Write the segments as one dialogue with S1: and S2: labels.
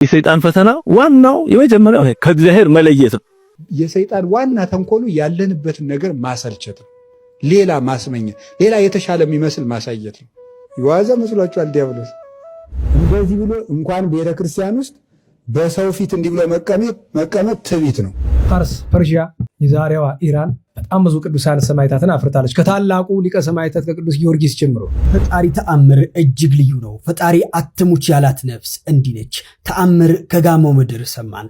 S1: የሰይጣን ፈተና ዋናው የመጀመሪያው ከእግዚአብሔር መለየት ነው።
S2: የሰይጣን ዋና ተንኮሉ ያለንበትን ነገር ማሰልቸት ነው። ሌላ ማስመኘት፣ ሌላ የተሻለ የሚመስል ማሳየት ነው። ይዋዛ መስሏችኋል ዲያብሎስ? እንደዚህ ብሎ እንኳን ቤተክርስቲያን ውስጥ በሰው ፊት እንዲህ ብሎ መቀመጥ ትዕቢት ነው።
S3: ፋርስ፣ ፐርሺያ፣ የዛሬዋ ኢራን በጣም ብዙ ቅዱሳን ሰማዕታትን አፍርታለች። ከታላቁ ሊቀ ሰማዕታት ከቅዱስ ጊዮርጊስ ጀምሮ።
S4: ፈጣሪ ተአምር እጅግ ልዩ ነው። ፈጣሪ አትሙች ያላት ነፍስ እንዲህ ነች። ተአምር ከጋሞ ምድር ሰማን።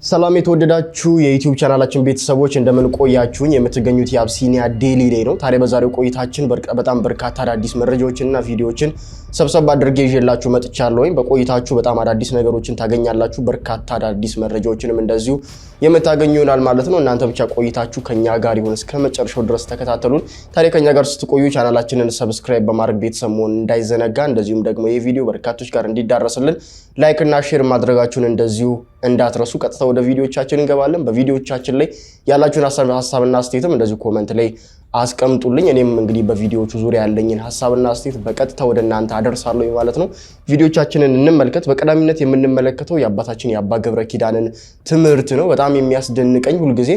S5: ሰላም የተወደዳችሁ የዩቲዩብ ቻናላችን ቤተሰቦች እንደምን ቆያችሁኝ? የምትገኙት የአብሲኒያ ዴሊ ዴይ ነው። ታዲያ በዛሬው ቆይታችን በጣም በርካታ አዳዲስ መረጃዎችንና ቪዲዮዎችን ሰብሰብ አድርጌ ይዤላችሁ መጥቻለሁ። በቆይታችሁ በጣም አዳዲስ ነገሮችን ታገኛላችሁ። በርካታ አዳዲስ መረጃዎችንም እንደዚሁ የምታገኙ ይሆናል ማለት ነው። እናንተ ብቻ ቆይታችሁ ከኛ ጋር ይሁን፣ እስከ መጨረሻው ድረስ ተከታተሉን። ታዲያ ከኛ ጋር ስትቆዩ ቻናላችንን ሰብስክራይብ በማድረግ ቤተሰብ መሆን እንዳይዘነጋ፣ እንደዚሁም ደግሞ ይህ ቪዲዮ በርካቶች ጋር እንዲዳረስልን ላይክ እና ሼር ማድረጋችሁን እንደዚሁ እንዳትረሱ። ቀጥታ ወደ ቪዲዮቻችን እንገባለን። በቪዲዮቻችን ላይ ያላችሁን ሐሳብና አስተያየትም እንደዚሁ ኮሜንት ላይ አስቀምጡልኝ። እኔም እንግዲህ በቪዲዮቹ ዙሪያ ያለኝን ሐሳብና አስተያየት በቀጥታ ወደ እናንተ አደርሳለሁ ማለት ነው። ቪዲዮቻችንን እንመልከት። በቀዳሚነት የምንመለከተው የአባታችን የአባ ገብረ ኪዳንን ትምህርት ነው። በጣም የሚያስደንቀኝ ሁልጊዜ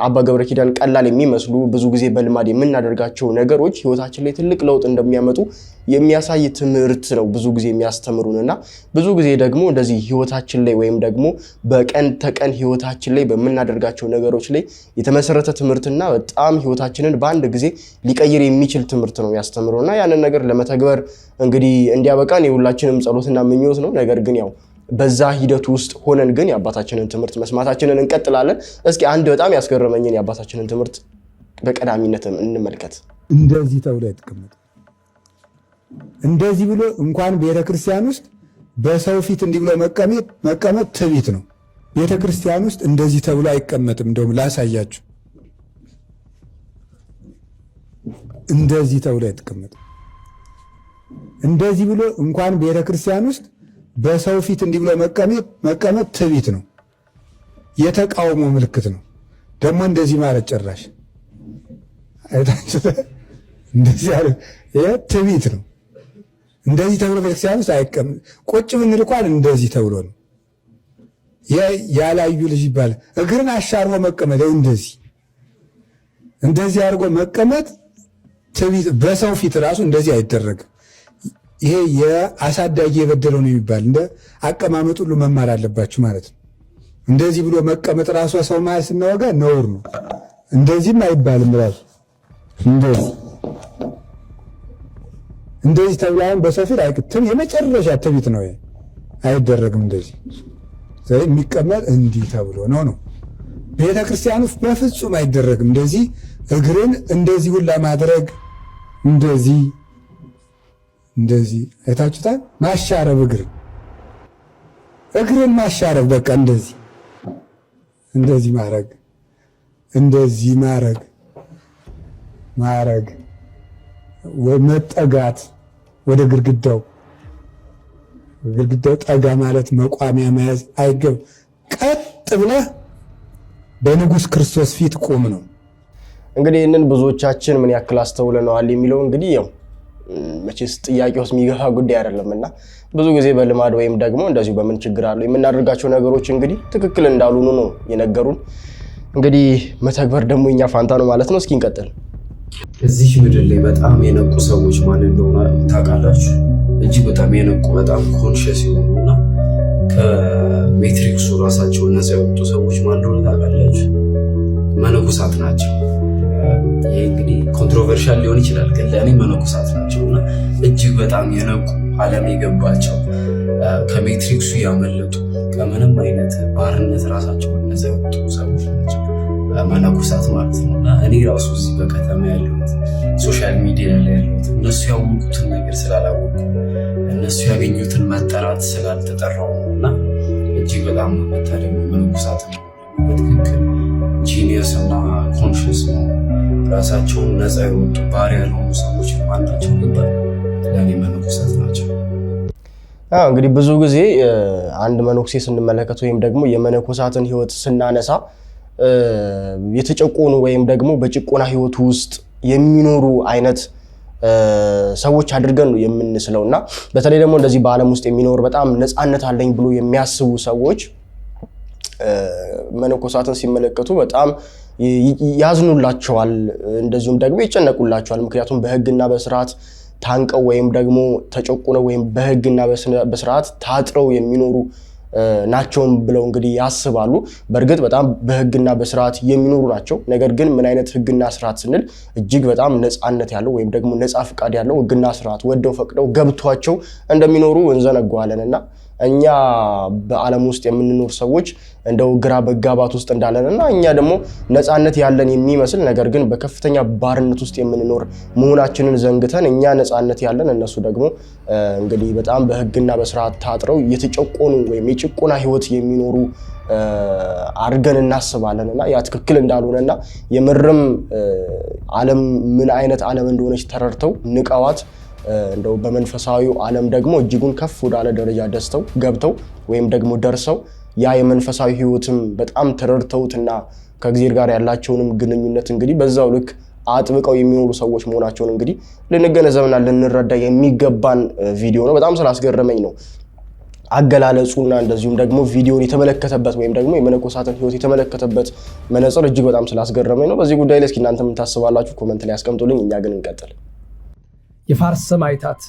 S5: አባ ገብረ ኪዳን ቀላል የሚመስሉ ብዙ ጊዜ በልማድ የምናደርጋቸው ነገሮች ህይወታችን ላይ ትልቅ ለውጥ እንደሚያመጡ የሚያሳይ ትምህርት ነው ብዙ ጊዜ የሚያስተምሩንና ብዙ ጊዜ ደግሞ እንደዚህ ህይወታችን ላይ ወይም ደግሞ በቀን ተቀን ህይወታችን ላይ በመናደርጋቸው ነገሮች ላይ የተመሰረተ ትምህርትና በጣም ህይወታችንን በአንድ ጊዜ ሊቀይር የሚችል ትምህርት ነው ያስተምሩና ያንን ነገር ለመተግበር እንግዲህ እንዲያበቃን የሁላችንም ጸሎትና ምኞት ነው። ነገር ግን ያው በዛ ሂደት ውስጥ ሆነን ግን የአባታችንን ትምህርት መስማታችንን እንቀጥላለን። እስኪ አንድ በጣም ያስገረመኝን የአባታችንን ትምህርት በቀዳሚነት እንመልከት።
S2: እንደዚህ ተብሎ አይተቀመጥ። እንደዚህ ብሎ እንኳን ቤተክርስቲያን ውስጥ በሰው ፊት እንዲህ ብሎ መቀመጥ ትዕቢት ነው። ቤተክርስቲያን ውስጥ እንደዚህ ተብሎ አይቀመጥም። እንደውም ላሳያችሁ። እንደዚህ ተብሎ አይተቀመጥም። እንደዚህ ብሎ እንኳን ቤተክርስቲያን ውስጥ በሰው ፊት እንዲህ ብሎ መቀመጥ ትዕቢት ነው። የተቃውሞ ምልክት ነው። ደግሞ እንደዚህ ማለት ጭራሽ አይታችሁ እንደዚህ ያለ ትዕቢት ነው። እንደዚህ ተብሎ ቤተክርስቲያን ውስጥ አይቀመጥ። ቁጭ ብንል እንኳን እንደዚህ ተብሎ ነው። ያላዩ ልጅ ይባላል። እግርን አሻርቦ መቀመጥ እንደዚህ አድርጎ መቀመጥ ትዕቢት። በሰው ፊት ራሱ እንደዚህ አይደረግም። ይሄ የአሳዳጊ የበደለው ነው የሚባል እንደ አቀማመጥ ሁሉ መማር አለባችሁ ማለት ነው። እንደዚህ ብሎ መቀመጥ ራሱ ሰው ማለት ስናወጋ ነውር ነው። እንደዚህም አይባልም ራሱ እንደዚህ ተብላን በሰው ፊት አይቅትም። የመጨረሻ ትዕቢት ነው። አይደረግም። እንደዚህ የሚቀመጥ እንዲህ ተብሎ ነው። ቤተክርስቲያን ውስጥ በፍጹም አይደረግም። እንደዚህ እግርን እንደዚህ ሁላ ማድረግ እንደዚህ አይታችሁታል። ማሻረብ እግርን ማሻረብ በቃ እንደዚህ ማረግ መጠጋት ወደ ግድግዳው ጠጋ ማለት መቋሚያ መያዝ አይገብ። ቀጥ ብለህ በንጉሥ ክርስቶስ ፊት ቆም ነው።
S5: እንግዲህ ይህንን ብዙዎቻችን ምን ያክል አስተውለነዋል የሚለው እንግዲህ ያው መቼስ ጥያቄ ውስጥ የሚገባ ጉዳይ አይደለምና ብዙ ጊዜ በልማድ ወይም ደግሞ እንደዚሁ በምን ችግር አለው የምናደርጋቸው ነገሮች እንግዲህ ትክክል እንዳልሆኑ ነው የነገሩን። እንግዲህ መተግበር ደግሞ የኛ ፋንታ ነው ማለት ነው። እስኪ እንቀጥል።
S6: እዚህ ምድር ላይ በጣም የነቁ ሰዎች ማን እንደሆነ ታውቃላችሁ? እጅግ በጣም የነቁ በጣም ኮንሽስ የሆኑና ከሜትሪክሱ ራሳቸውን ነፃ የወጡ ሰዎች ማን እንደሆነ ታውቃላችሁ? መነኮሳት ናቸው። ይሄ እንግዲህ ኮንትሮቨርሻል ሊሆን ይችላል፣ ግን ለእኔ መነኮሳት ናቸውና እጅግ በጣም የነቁ ዓለም የገባቸው ከሜትሪክሱ ያመለጡ ከምንም አይነት ባርነት ራሳቸውን ነፃ የወጡ ሰዎች ናቸው መነኮሳት ማለት ነው። እና እኔ ራሱ እዚህ በከተማ ያለሁት ሶሻል ሚዲያ ላይ ያለሁት እነሱ ያወቁትን ነገር ስላላወቁ እነሱ ያገኙትን መጠራት ስላልተጠራው ነው። እና እጅግ በጣም መታደም መነኮሳት ነው። በትክክል ጂኒየስ እና ኮንሽስ ነው። ራሳቸውን ነፃ የወጡ ባሪያ ያልሆኑ ሰዎች ማናቸው ይባል ለእኔ መነኮሳት ናቸው።
S5: እንግዲህ ብዙ ጊዜ አንድ መነኩሴ ስንመለከት ወይም ደግሞ የመነኮሳትን ህይወት ስናነሳ የተጨቆኑ ወይም ደግሞ በጭቆና ህይወት ውስጥ የሚኖሩ አይነት ሰዎች አድርገን ነው የምንስለውና በተለይ ደግሞ እንደዚህ በዓለም ውስጥ የሚኖር በጣም ነፃነት አለኝ ብሎ የሚያስቡ ሰዎች መነኮሳትን ሲመለከቱ በጣም ያዝኑላቸዋል፣ እንደዚሁም ደግሞ ይጨነቁላቸዋል። ምክንያቱም በህግና በስርዓት ታንቀው ወይም ደግሞ ተጨቁነው ወይም በህግና በስርዓት ታጥረው የሚኖሩ ናቸውም ብለው እንግዲህ ያስባሉ። በእርግጥ በጣም በህግና በስርዓት የሚኖሩ ናቸው። ነገር ግን ምን አይነት ህግና ስርዓት ስንል እጅግ በጣም ነፃነት ያለው ወይም ደግሞ ነፃ ፍቃድ ያለው ህግና ስርዓት ወደው ፈቅደው ገብቷቸው እንደሚኖሩ እንዘነጋዋለንና እኛ በዓለም ውስጥ የምንኖር ሰዎች እንደው ግራ በጋባት ውስጥ እንዳለንና እኛ ደግሞ ነፃነት ያለን የሚመስል ነገር ግን በከፍተኛ ባርነት ውስጥ የምንኖር መሆናችንን ዘንግተን እኛ ነፃነት ያለን እነሱ ደግሞ እንግዲህ በጣም በህግና በስርዓት ታጥረው የተጨቆኑ ወይም የጭቆና ህይወት የሚኖሩ አድርገን እናስባለንና ያ ትክክል እንዳልሆነና የምርም ዓለም ምን አይነት ዓለም እንደሆነች ተረድተው ንቀዋት እንደው በመንፈሳዊው ዓለም ደግሞ እጅጉን ከፍ ወዳለ ደረጃ ደስተው ገብተው ወይም ደግሞ ደርሰው ያ የመንፈሳዊ ህይወትም በጣም ተረድተውትና ከእግዚአብሔር ጋር ያላቸውንም ግንኙነት እንግዲህ በዛው ልክ አጥብቀው የሚኖሩ ሰዎች መሆናቸውን እንግዲህ ልንገነዘብና ልንረዳ የሚገባን ቪዲዮ ነው። በጣም ስላስገረመኝ ነው አገላለጹና እንደዚሁም ደግሞ ቪዲዮን የተመለከተበት ወይም ደግሞ የመነኮሳትን ህይወት የተመለከተበት መነጽር እጅግ በጣም ስላስገረመኝ ነው። በዚህ ጉዳይ ላይ እስኪ እናንተ ምን ታስባላችሁ? ኮሜንት ላይ አስቀምጡልኝ። እኛ ግን እንቀጥል።
S3: የፋርስ ሰማዕታት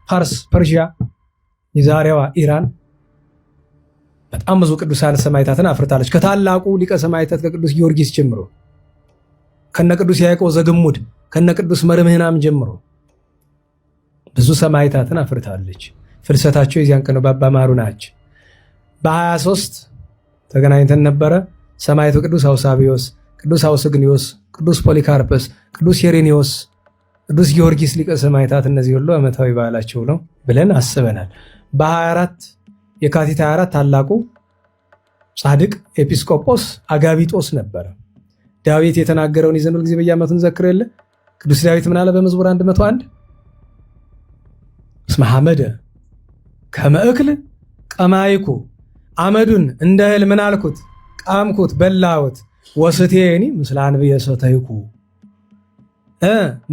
S3: ፋርስ፣ ፐርሺያ፣ የዛሬዋ ኢራን በጣም ብዙ ቅዱሳን ሰማዕታትን አፍርታለች። ከታላቁ ሊቀ ሰማዕታት ከቅዱስ ጊዮርጊስ ጀምሮ ከነ ቅዱስ ያዕቆብ ዘግሙድ ከነ ቅዱስ መርምህናም ጀምሮ ብዙ ሰማዕታትን አፍርታለች። ፍልሰታቸው የዚያን ቀን በአባ ማሩናች በ23 ተገናኝተን ነበረ። ሰማዕቱ ቅዱስ አውሳቢዮስ፣ ቅዱስ አውስግኒዮስ፣ ቅዱስ ፖሊካርፐስ፣ ቅዱስ ሄሬኒዮስ፣ ቅዱስ ጊዮርጊስ ሊቀ ሰማዕታት እነዚህ ሁሉ ዓመታዊ በዓላቸው ነው ብለን አስበናል። በ24 የካቲት 24 ታላቁ ጻድቅ ኤጲስቆጶስ አጋቢጦስ ነበረ። ዳዊት የተናገረውን ይዘን ሁልጊዜ በየዓመቱ እንዘክር የለ። ቅዱስ ዳዊት ምን አለ በመዝሙር 101? እስመ ሐመደ ከመ እክል ቀማይኩ፣ አመዱን እንደ እህል ምን አልኩት ቃምኩት በላሁት፣ ወስቴኒ ምስለ አንብየ ሰተይኩ፣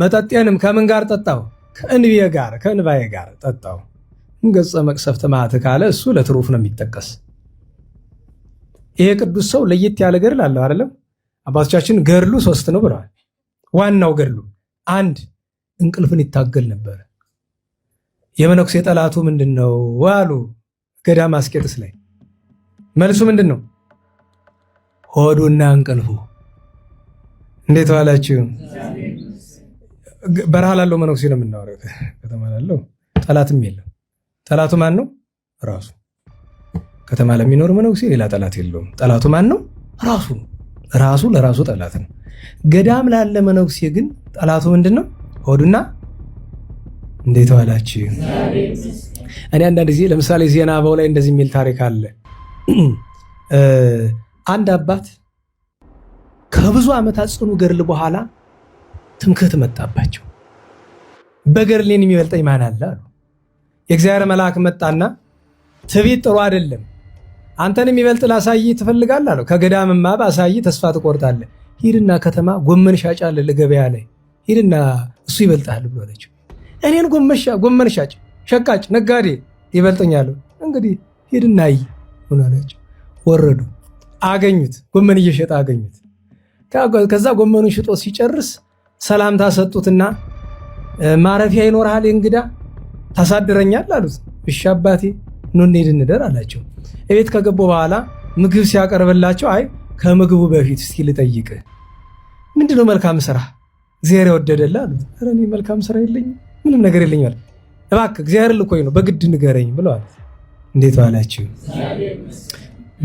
S3: መጠጤንም ከምን ጋር ጠጣው ከእንብየ ጋር ከእንባዬ ጋር ጠጣው። ገጸ መቅሰፍተ መዓት ካለ እሱ ለትሩፍ ነው የሚጠቀስ። ይሄ ቅዱስ ሰው ለየት ያለ ገድል አለው አይደለም? አባቶቻችን ገድሉ 3 ነው ብለዋል። ዋናው ገድሉ 1 እንቅልፍን ይታገል ነበር። የመነኩሴ ጠላቱ ምንድነው ዋሉ ገዳመ አስቄጥስ ላይ መልሱ ምንድነው? ሆዱና እንቅልፉ። እንዴት ዋላችሁ? በረሃ ላለው መነኩሴ ነው የምናወራው። ከተማ ላለው ጠላትም የለም። ጠላቱ ማን ነው? ራሱ። ከተማ ለሚኖር መነኩሴ ሌላ ጠላት የለውም። ጠላቱ ማን ነው? ራሱ። ራሱ ለራሱ ጠላት ነው። ገዳም ላለ መነኩሴ ግን ጠላቱ ምንድነው? ሆዱና። እንዴት ዋላችሁ? እኔ አንዳንድ ጊዜ ለምሳሌ ዜና አበው ላይ እንደዚህ የሚል ታሪክ አለ። አንድ አባት ከብዙ ዓመታት ጽኑ ገድል በኋላ ትምክህት መጣባቸው። በገድሌን የሚበልጠኝ ማን አለ አሉ። የእግዚአብሔር መልአክ መጣና ትዕቢት ጥሩ አይደለም፣ አንተን የሚበልጥ ላሳይ ትፈልጋለህ አለው። ከገዳምማ ባሳይ ተስፋ ትቆርጣለህ። ሂድና ከተማ ጎመን ሻጭ አለ ለገበያ ላይ ሂድና እሱ ይበልጣል ብሎ አለችው። እኔን ጎመን ሻጭ ሸቃጭ ነጋዴ ይበልጠኛል፣ እንግዲህ ሂድና አይ ሆነ አለችው። ወረዱ፣ አገኙት፣ ጎመን እየሸጠ አገኙት። ከዛ ጎመኑን ሽጦ ሲጨርስ ሰላምታ ሰጡትና ማረፊያ ይኖርሃል እንግዳ ታሳድረኛል አሉት። እሺ አባቴ ኑ እንሂድ እንደር አላቸው። እቤት ከገቡ በኋላ ምግብ ሲያቀርብላቸው አይ ከምግቡ በፊት እስኪ ልጠይቅህ፣ ምንድነው መልካም ስራ እግዚአብሔር የወደደልህ አሉት። ኧረ እኔ መልካም ስራ የለኝም፣ ምንም ነገር የለኝም አለ። እባክህ እግዚአብሔር ልኮኝ ነው በግድ ንገረኝ ብለዋል። እንዴት ዋላችሁ?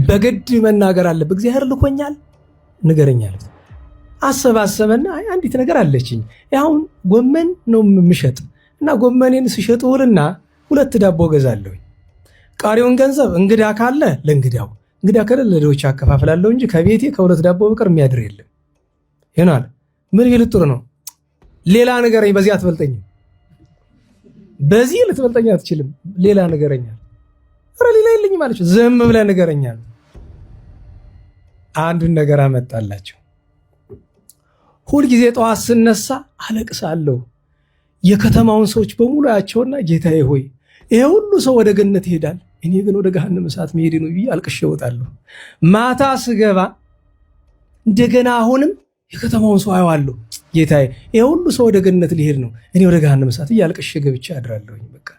S3: በግድ መናገር አለብህ። እግዚአብሔር ልኮኛል ንገረኝ አሉት። አሰባሰበና አንዲት ነገር አለችኝ፣ አሁን ጎመን ነው የምሸጥ እና ጎመኔን ስሸጥ ውልና 2 ዳቦ ገዛለሁ። ቃሪውን ገንዘብ እንግዳ ካለ ለእንግዳው፣ እንግዳ ከሌለ ለድሆች አከፋፍላለሁ እንጂ ከቤቴ ከ2 ዳቦ በቀር የሚያድር የለም ይሆናል። ምን ቢል ጥሩ ነው? ሌላ ነገረኝ፣ በዚህ አትበልጠኝም፣ በዚህ ልትበልጠኝ አትችልም፣ ሌላ ነገረኛ። ኧረ ሌላ የለኝም አለችው። ዝም ብለህ ንገረኛል። አንዱን ነገር አመጣላቸው። ሁል ጊዜ ጠዋት ስነሳ አለቅሳለሁ። የከተማውን ሰዎች በሙሉ ያቸውና ጌታዬ ሆይ ይሄ ሁሉ ሰው ወደ ገነት ይሄዳል፣ እኔ ግን ወደ ገሃነመ እሳት መሄድ ነው ብዬ አልቅሼ እወጣለሁ። ማታ ስገባ እንደገና አሁንም የከተማውን ሰው አየዋለሁ። ጌታዬ ይሄ ሁሉ ሰው ወደ ገነት ሊሄድ ነው፣ እኔ ወደ ገሃነመ እሳት እያልቅሼ ገብቼ አድራለሁ። በቃ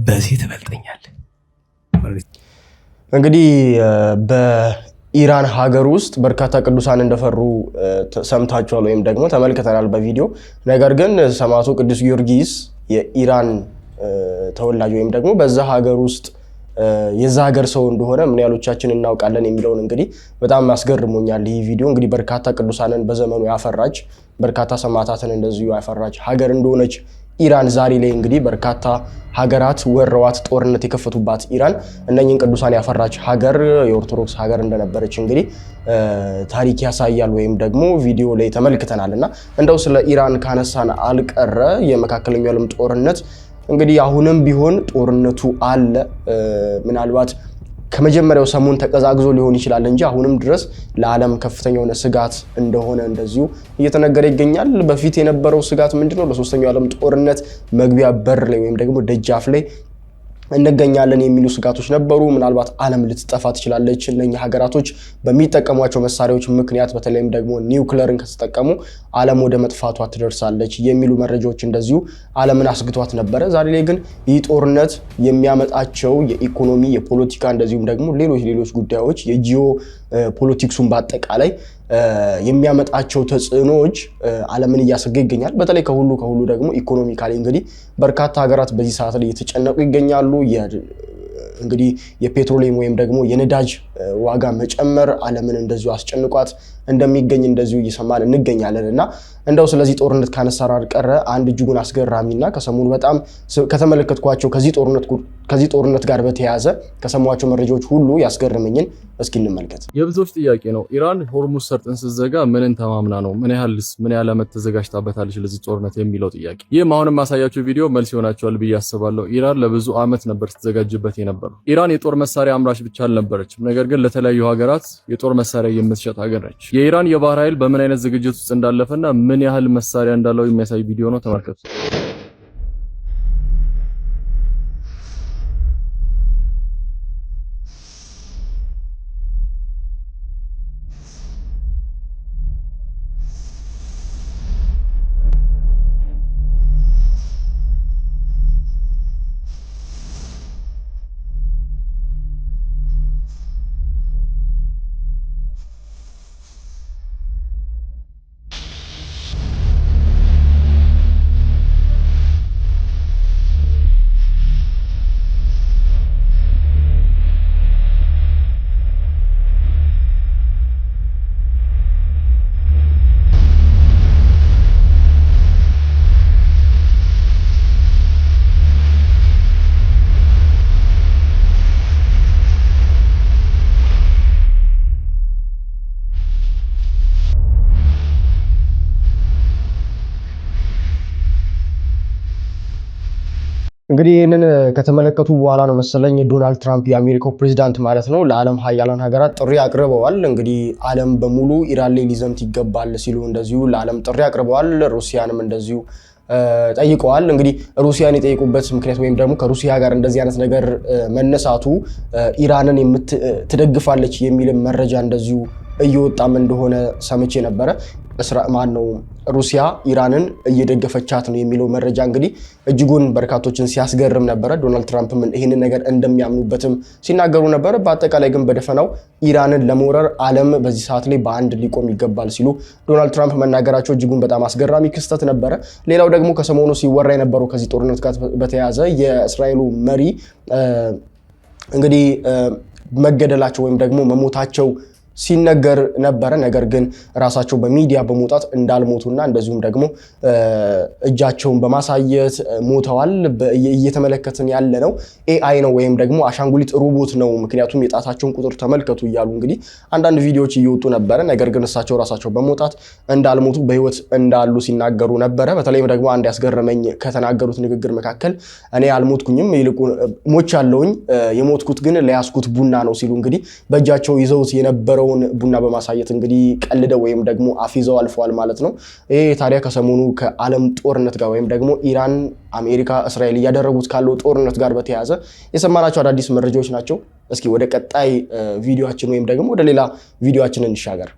S3: በዚህ ትበልጠኛለህ።
S5: እንግዲህ በኢራን ሀገር ውስጥ በርካታ ቅዱሳን እንደፈሩ ሰምታችኋል ወይም ደግሞ ተመልክተናል በቪዲዮ። ነገር ግን ሰማዕቱ ቅዱስ ጊዮርጊስ የኢራን ተወላጅ ወይም ደግሞ በዛ ሀገር ውስጥ የዛ ሀገር ሰው እንደሆነ ምን ያሎቻችን እናውቃለን የሚለውን እንግዲህ በጣም አስገርሞኛል ይህ ቪዲዮ። እንግዲህ በርካታ ቅዱሳንን በዘመኑ ያፈራች በርካታ ሰማዕታትን እንደዚሁ ያፈራች ሀገር እንደሆነች ኢራን ዛሬ ላይ እንግዲህ በርካታ ሀገራት ወረዋት ጦርነት የከፈቱባት ኢራን እነኚህን ቅዱሳን ያፈራች ሀገር የኦርቶዶክስ ሀገር እንደነበረች እንግዲህ ታሪክ ያሳያል ወይም ደግሞ ቪዲዮ ላይ ተመልክተናልና እንደው ስለ ኢራን ካነሳን አልቀረ የመካከለኛው ዓለም ጦርነት እንግዲህ አሁንም ቢሆን ጦርነቱ አለ። ምናልባት ከመጀመሪያው ሰሞን ተቀዛግዞ ሊሆን ይችላል እንጂ አሁንም ድረስ ለዓለም ከፍተኛ የሆነ ስጋት እንደሆነ እንደዚሁ እየተነገረ ይገኛል። በፊት የነበረው ስጋት ምንድነው? ለሶስተኛው ዓለም ጦርነት መግቢያ በር ላይ ወይም ደግሞ ደጃፍ ላይ እንገኛለን የሚሉ ስጋቶች ነበሩ። ምናልባት ዓለም ልትጠፋ ትችላለች፣ እነኚህ ሀገራቶች በሚጠቀሟቸው መሳሪያዎች ምክንያት በተለይም ደግሞ ኒውክሌርን ከተጠቀሙ ዓለም ወደ መጥፋቷ ትደርሳለች የሚሉ መረጃዎች እንደዚሁ ዓለምን አስግቷት ነበረ። ዛሬ ላይ ግን ይህ ጦርነት የሚያመጣቸው የኢኮኖሚ፣ የፖለቲካ እንደዚሁም ደግሞ ሌሎች ጉዳዮች የጂኦ ፖለቲክሱን በአጠቃላይ የሚያመጣቸው ተጽዕኖዎች ዓለምን እያሰገ ይገኛል። በተለይ ከሁሉ ደግሞ ኢኮኖሚካሊ እንግዲህ በርካታ ሀገራት በዚህ ሰዓት ላይ እየተጨነቁ ይገኛሉ። እንግዲህ የፔትሮሊየም ወይም ደግሞ የነዳጅ ዋጋ መጨመር ዓለምን እንደዚሁ አስጨንቋት እንደሚገኝ እንደዚሁ እየሰማን እንገኛለን እና እንደው ስለዚህ ጦርነት ካነሳን አልቀረ አንድ እጅጉን አስገራሚና ከሰሞኑ በጣም ከተመለከትኳቸው ከዚህ ጦርነት ጋር በተያያዘ ከሰሟቸው መረጃዎች ሁሉ ያስገርመኝን እስኪ እንመልከት።
S7: የብዙዎች ጥያቄ ነው። ኢራን ሆርሙዝ ሰርጥን ስትዘጋ ምንን ተማምና ነው? ምን ያህል ዓመት ተዘጋጅታበታለች ለዚህ ጦርነት የሚለው ጥያቄ። ይህም አሁንም ማሳያቸው ቪዲዮ መልስ ይሆናቸዋል ብዬ አስባለሁ። ኢራን ለብዙ ዓመት ነበር ስትዘጋጅበት የነበረው። ኢራን የጦር መሳሪያ አምራች ብቻ አልነበረችም፣ ነገር ግን ለተለያዩ ሀገራት የጦር መሳሪያ የምትሸጥ ሀገር ነች። የኢራን የባህር ኃይል በምን አይነት ዝግጅት ውስጥ እንዳለፈና ምን ያህል መሳሪያ እንዳለው የሚያሳይ ቪዲዮ ነው። ተመልከቱ።
S5: እንግዲህ ይህንን ከተመለከቱ በኋላ ነው መሰለኝ ዶናልድ ትራምፕ የአሜሪካው ፕሬዚዳንት ማለት ነው ለዓለም ሀያላን ሀገራት ጥሪ አቅርበዋል። እንግዲህ ዓለም በሙሉ ኢራን ላይ ሊዘምት ይገባል ሲሉ እንደዚሁ ለዓለም ጥሪ አቅርበዋል። ሩሲያንም እንደዚሁ ጠይቀዋል። እንግዲህ ሩሲያን የጠየቁበት ምክንያት ወይም ደግሞ ከሩሲያ ጋር እንደዚህ አይነት ነገር መነሳቱ ኢራንን ትደግፋለች የሚል መረጃ እንደዚሁ እየወጣም እንደሆነ ሰምቼ ነበረ። ሩሲያ ኢራንን እየደገፈቻት ነው የሚለው መረጃ እንግዲህ እጅጉን በርካቶችን ሲያስገርም ነበረ። ዶናልድ ትራምፕም ይህንን ነገር እንደሚያምኑበትም ሲናገሩ ነበረ። በአጠቃላይ ግን በደፈናው ኢራንን ለመውረር ዓለም በዚህ ሰዓት ላይ በአንድ ሊቆም ይገባል ሲሉ ዶናልድ ትራምፕ መናገራቸው እጅጉን በጣም አስገራሚ ክስተት ነበረ። ሌላው ደግሞ ከሰሞኑ ሲወራ የነበረው ከዚህ ጦርነት ጋር በተያያዘ የእስራኤሉ መሪ እንግዲህ መገደላቸው ወይም ደግሞ መሞታቸው ሲነገር ነበረ። ነገር ግን ራሳቸው በሚዲያ በመውጣት እንዳልሞቱና እንደዚሁም ደግሞ እጃቸውን በማሳየት ሞተዋል። እየተመለከትን ያለ ነው ኤአይ ነው ወይም ደግሞ አሻንጉሊት ሮቦት ነው፣ ምክንያቱም የጣታቸውን ቁጥር ተመልከቱ እያሉ እንግዲህ አንዳንድ ቪዲዮዎች እየወጡ ነበረ። ነገር ግን እሳቸው ራሳቸው በመውጣት እንዳልሞቱ በህይወት እንዳሉ ሲናገሩ ነበረ። በተለይም ደግሞ አንድ ያስገረመኝ ከተናገሩት ንግግር መካከል እኔ አልሞትኩኝም፣ ይልቁን ሞቻለሁኝ፣ የሞትኩት ግን ለያዝኩት ቡና ነው ሲሉ እንግዲህ በእጃቸው ይዘውት የነበረው የተደረገውን ቡና በማሳየት እንግዲህ ቀልደው ወይም ደግሞ አፊዘው አልፈዋል ማለት ነው። ይሄ ታዲያ ከሰሞኑ ከዓለም ጦርነት ጋር ወይም ደግሞ ኢራን፣ አሜሪካ፣ እስራኤል እያደረጉት ካለው ጦርነት ጋር በተያያዘ የሰማናቸው አዳዲስ መረጃዎች ናቸው። እስኪ ወደ ቀጣይ ቪዲዮአችን ወይም ደግሞ ወደ ሌላ ቪዲዮአችን እንሻገር።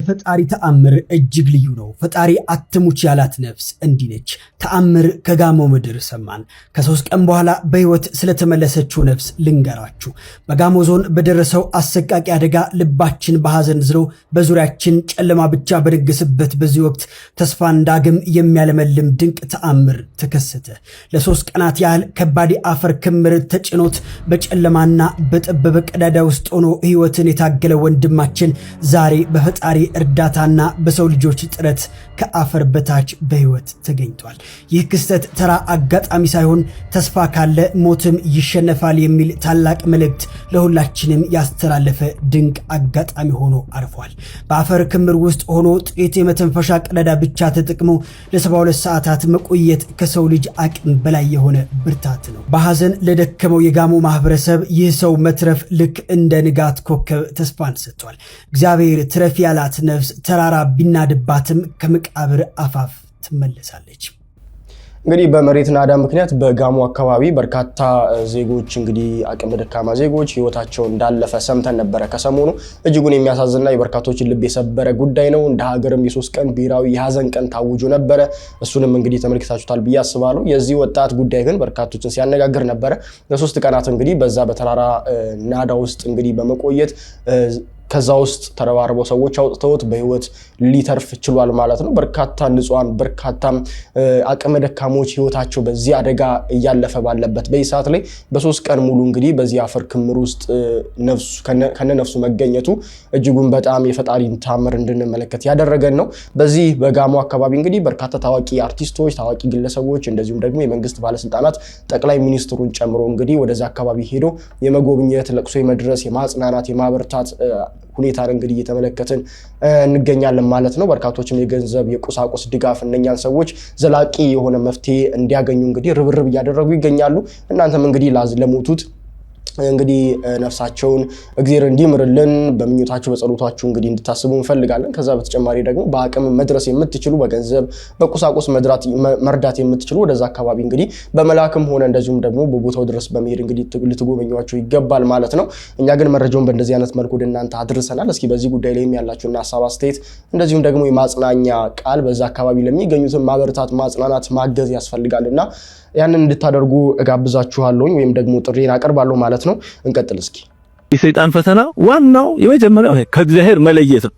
S4: ፈጣሪ ተአምር እጅግ ልዩ ነው። ፈጣሪ አትሙች ያላት ነፍስ እንዲህ ነች። ተአምር ከጋሞ ምድር ሰማን። ከ3 ቀን በኋላ በህይወት ስለተመለሰችው ነፍስ ልንገራችሁ። በጋሞ ዞን በደረሰው አሰቃቂ አደጋ ልባችን በሐዘን ዝሎ በዙሪያችን ጨለማ ብቻ በነገሰበት በዚህ ወቅት ተስፋን ዳግም የሚያለመልም ድንቅ ተአምር ተከሰተ። ለ3 ቀናት ያህል ከባድ አፈር ክምር ተጭኖት በጨለማና በጠበበ ቀዳዳ ውስጥ ሆኖ ህይወትን የታገለ ወንድማችን ዛሬ በፈጣሪ እርዳታና በሰው ልጆች ጥረት ከአፈር በታች በህይወት ተገኝቷል። ይህ ክስተት ተራ አጋጣሚ ሳይሆን ተስፋ ካለ ሞትም ይሸነፋል የሚል ታላቅ መልእክት ለሁላችንም ያስተላለፈ ድንቅ አጋጣሚ ሆኖ አልፏል። በአፈር ክምር ውስጥ ሆኖ ጥቂት የመተንፈሻ ቀዳዳ ብቻ ተጠቅሞ ለ72 ሰዓታት መቆየት ከሰው ልጅ አቅም በላይ የሆነ ብርታት ነው። በሐዘን ለደከመው የጋሞ ማህበረሰብ ይህ ሰው መትረፍ ልክ እንደ ንጋት ኮከብ ተስፋን ሰጥቷል። እግዚአብሔር ትረፍ ያላት ነፍስ ተራራ ቢናድባትም ከመቃብር አፋፍ ትመለሳለች።
S5: እንግዲህ በመሬት ናዳ ምክንያት በጋሞ አካባቢ በርካታ ዜጎች እንግዲህ አቅመ ደካማ ዜጎች ህይወታቸው እንዳለፈ ሰምተን ነበረ ከሰሞኑ። እጅጉን የሚያሳዝንና የበርካቶችን ልብ የሰበረ ጉዳይ ነው። እንደ ሀገርም የ3 ቀን ብሔራዊ የሐዘን ቀን ታውጆ ነበረ። እሱንም እንግዲህ ተመልክታችሁታል ብዬ አስባለሁ። የዚህ ወጣት ጉዳይ ግን በርካቶችን ሲያነጋግር ነበረ። ለ3 ቀናት እንግዲህ በዛ በተራራ ናዳ ውስጥ እንግዲህ በመቆየት ከዛ ውስጥ ተረባርበው ሰዎች አውጥተውት በህይወት ሊተርፍ ችሏል ማለት ነው። በርካታ ንጹሃን በርካታ አቅመ ደካሞች ህይወታቸው በዚህ አደጋ እያለፈ ባለበት በዚህ ሰዓት ላይ በ3 ቀን ሙሉ እንግዲህ በዚህ አፈር ክምር ውስጥ ነፍሱ ከነነፍሱ መገኘቱ እጅጉን በጣም የፈጣሪን ተአምር እንድንመለከት ያደረገን ነው። በዚህ በጋሞ አካባቢ እንግዲህ በርካታ ታዋቂ አርቲስቶች፣ ታዋቂ ግለሰቦች እንደዚሁም ደግሞ የመንግስት ባለስልጣናት ጠቅላይ ሚኒስትሩን ጨምሮ እንግዲህ ወደዛ አካባቢ ሄዶ የመጎብኘት ለቅሶ የመድረስ የማጽናናት የማበርታት ሁኔታን እንግዲህ እየተመለከትን እንገኛለን ማለት ነው። በርካቶችም የገንዘብ የቁሳቁስ ድጋፍ እነኛን ሰዎች ዘላቂ የሆነ መፍትሄ እንዲያገኙ እንግዲህ ርብርብ እያደረጉ ይገኛሉ። እናንተም እንግዲህ ለሞቱት እንግዲህ ነፍሳቸውን እግዚአብሔር እንዲምርልን በመኞታችሁ በጸሎታችሁ እንግዲህ እንድታስቡ እንፈልጋለን። ከዛ በተጨማሪ ደግሞ በአቅም መድረስ የምትችሉ በገንዘብ በቁሳቁስ መርዳት የምትችሉ ወደዛ አካባቢ እንግዲህ በመላክም ሆነ እንደዚሁም ደግሞ በቦታው ድረስ በመሄድ እንግዲህ ልትጎበኟቸው ይገባል ማለት ነው። እኛ ግን መረጃውን በእንደዚህ አይነት መልኩ ወደ እናንተ አድርሰናል። እስኪ በዚህ ጉዳይ ላይ ያላችሁና ሐሳብ አስተያየት እንደዚሁም ደግሞ የማጽናኛ ቃል በዛ አካባቢ ለሚገኙትን ማበረታት ማጽናናት ማገዝ ያስፈልጋልና ያንን እንድታደርጉ እጋብዛችኋለሁ ወይም ደግሞ ጥሪን አቀርባለሁ ማለት ነው። እንቀጥል እስኪ።
S1: የሰይጣን ፈተና ዋናው የመጀመሪያው ከእግዚአብሔር መለየት ነው።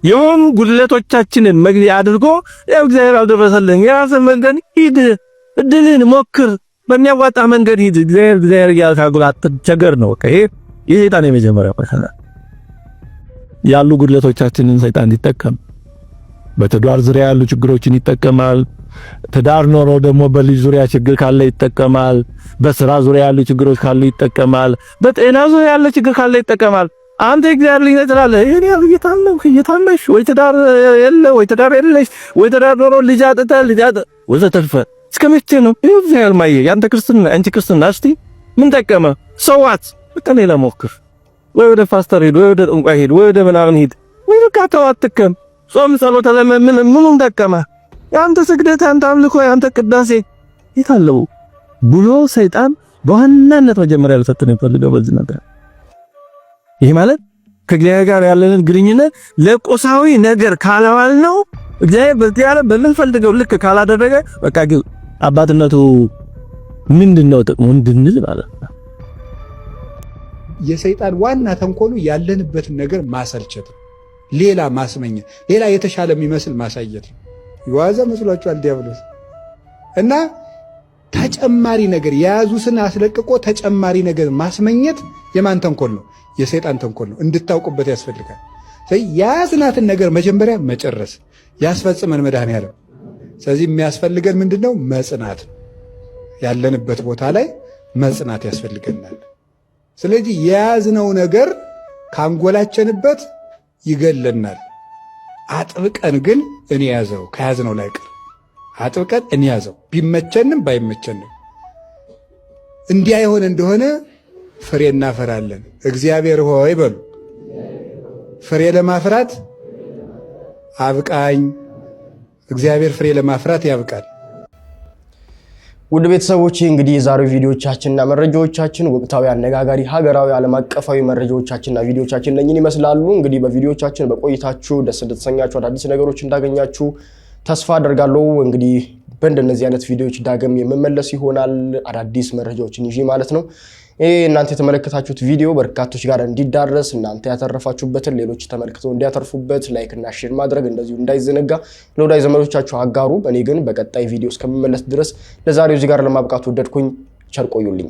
S1: የሆኑ ጉድለቶቻችንን መግቢያ አድርጎ ያው እግዚአብሔር አልደረሰልኝ የራስን መንገድ ሂድ፣ እድልን ሞክር፣ በሚያዋጣ መንገድ ሂድ፣ እግዚአብሔር ያልካጉላት ቸገር ነው። ይሄ የሰይጣን የመጀመሪያው ፈተና። ያሉ ጉድለቶቻችንን ሰይጣን ይጠቀም። በትዳር ዙሪያ ያሉ ችግሮችን ይጠቀማል። ትዳር ኖሮ ደግሞ በልጅ ዙሪያ ችግር ካለ ይጠቀማል። በስራ ዙሪያ ያሉ ችግሮች ካሉ ይጠቀማል። በጤና ዙሪያ ያለ ችግር ካለ ይጠቀማል። አንተ እግዚአብሔር ልጅ ትላለህ፣ ይሄን ያሉ እየታመሽ ወይ ትዳር የለ ወይ ትዳር የለሽ ወይ ትዳር ኖሮ ልጅ ወዘተርፈ እስከ መቼ ነው እግዚአብሔር ማየ ያንተ ክርስትና አንቺ ክርስትና እስቲ ምን ጠቀመ? ሰዋት በቃ ሌላ ሞክር። ወይ ወደ ፓስተር ሂድ፣ ወይ ወደ ጠንቋይ ሂድ፣ ወይ ወደ ምናምን ሂድ። ወይ በቃ ተዋትከም ጾም ጸሎት ምኑን ጠቀመ? ያንተ ስግደት፣ ያንተ አምልኮ፣ ያንተ ቅዳሴ ይታለው ብሎ ሰይጣን በዋናነት መጀመሪያ ለፈተነ ይፈልገው በዚህ ነገር። ይሄ ማለት ከእግዚአብሔር ጋር ያለንን ግንኙነት ለቆሳዊ ነገር ካላዋል ነው እግዚአብሔር በዚህ ዓለም በምንፈልገው ልክ ካላደረገ በቃ አባትነቱ ምንድነው ጥቅሙ እንድንል ማለት ነው።
S2: የሰይጣን ዋና ተንኮሉ ያለንበትን ነገር ማሰልቸት፣ ሌላ ማስመኘት፣ ሌላ የተሻለ የሚመስል ማሳየት ነው። ይዋዛ መስሏቸዋል ዲያብሎስ እና ተጨማሪ ነገር የያዙትን አስለቅቆ ተጨማሪ ነገር ማስመኘት የማን ተንኮል ነው? የሰይጣን ተንኮል ነው። እንድታውቁበት ያስፈልጋል። የያዝናትን ነገር መጀመሪያ መጨረስ ያስፈጽመን መድኃኔዓለም። ስለዚህ የሚያስፈልገን ምንድነው? መጽናት። ያለንበት ቦታ ላይ መጽናት ያስፈልገናል። ስለዚህ የያዝነው ነገር ካንጎላቸንበት ይገለናል። አጥብቀን ግን እንያዘው። ከያዝነው ላይ ቀር አጥብቀን እንያዘው። ቢመቸንም ባይመቸንም እንዲያ ይሆን እንደሆነ ፍሬ እናፈራለን። እግዚአብሔር ሆይ በሉ ፍሬ ለማፍራት አብቃኝ። እግዚአብሔር ፍሬ ለማፍራት ያብቃል።
S5: ውድ ቤተሰቦች እንግዲህ የዛሬው ቪዲዮቻችንና መረጃዎቻችን ወቅታዊ፣ አነጋጋሪ፣ ሀገራዊ፣ ዓለም አቀፋዊ መረጃዎቻችንና ቪዲዮቻችን እነኝን ይመስላሉ። እንግዲህ በቪዲዮቻችን በቆይታችሁ ደስ እንደተሰኛችሁ አዳዲስ ነገሮች እንዳገኛችሁ ተስፋ አደርጋለሁ። እንግዲህ በእንደነዚህ አይነት ቪዲዮዎች ዳግም የምመለስ ይሆናል አዳዲስ መረጃዎችን ይዤ ማለት ነው። እናንተ የተመለከታችሁት ቪዲዮ በርካቶች ጋር እንዲዳረስ እናንተ ያተረፋችሁበትን ሌሎች ተመልክተው እንዲያተርፉበት ላይክ እና ሼር ማድረግ እንደዚሁ እንዳይዘነጋ ለወዳጅ ዘመዶቻችሁ አጋሩ። እኔ ግን በቀጣይ ቪዲዮ እስከምመለስ ድረስ ለዛሬው እዚህ ጋር ለማብቃት ወደድኩኝ። ቸር ቆዩልኝ።